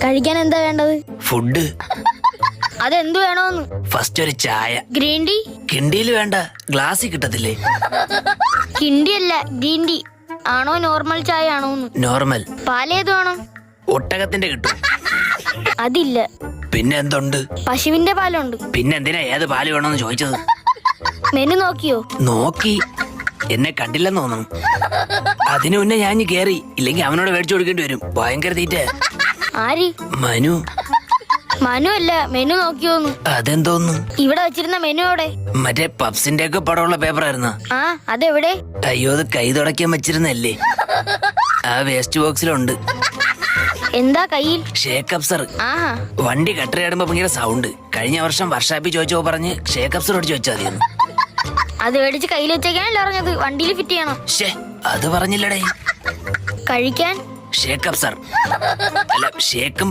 കഴിക്കാൻ എന്താ വേണ്ടത്? ഫുഡ്. അതെന്ത് വേണോന്ന്? ഫസ്റ്റ് ഒരു ചായ. Green tea? കിണ്ടിയിൽ വേണ്ട, ഗ്ലാസ്സിൽ കിട്ടത്തില്ലേ? കിണ്ടി അല്ല, ഗ്രീൻ ടീ ആണോ നോർമൽ ചായ ആണോന്ന്? നോർമൽ. പാലേത് വേണം? ഒട്ടകത്തിന്റെ കിട്ടും. അതില്ല. പിന്നെ എന്തുണ്ട്? പശുവിന്റെ പാലുണ്ട്. പിന്നെ എന്തിനാ ഏത് പാല് വേണമെന്ന് ചോദിച്ചത്? മെനു നോക്കിയോ? നോക്കി. എന്നെ കണ്ടില്ലെന്ന് തോന്നുന്നു. അതിനു മുന്നേ ഞാൻ കേറി, ഇല്ലെങ്കിൽ അവനോട് മേടിച്ചു കൊടുക്കേണ്ടി വരും. ഭയങ്കര തീറ്റ. ആര്? മനു. മനു അല്ല, മെനു നോക്കിയോന്ന്. അതെന്തോന്നു? ഇവിടെ വെച്ചിരുന്ന മെനു എവിടെ? മറ്റേ പപ്സിന്റെ ഒക്കെ പടമുള്ള പേപ്പർ ആയിരുന്ന. ആ, അതെവിടെ? അയ്യോ, അത് കൈ തുടയ്ക്കാൻ വെച്ചിരുന്നല്ലേ, ആ വേസ്റ്റ് ബോക്സിലുണ്ട്. എന്താ കയ്യിൽ? ഷേക്ക് അപ്സർ. ആഹാ. വണ്ടി കട്ടറിയാടുമ്പോ ഭയങ്കര സൗണ്ട്. കഴിഞ്ഞ വർഷം വർഷാപ്പി ചോദിച്ചോ പറഞ്ഞ് ഷേക്ക് അപ്സർ അടിച്ചു വെച്ചാൽ മതിയെന്ന്. അത് മേടിച്ച് കയ്യിൽ വെച്ചേക്കാനല്ലേ പറഞ്ഞത്? വണ്ടിയിൽ ഫിറ്റ് ചെയ്യണം. അത് പറഞ്ഞില്ലടേ. കഴിക്കാൻ ഷേക്ക് അപ്സർ അല്ല, ഷേക്കും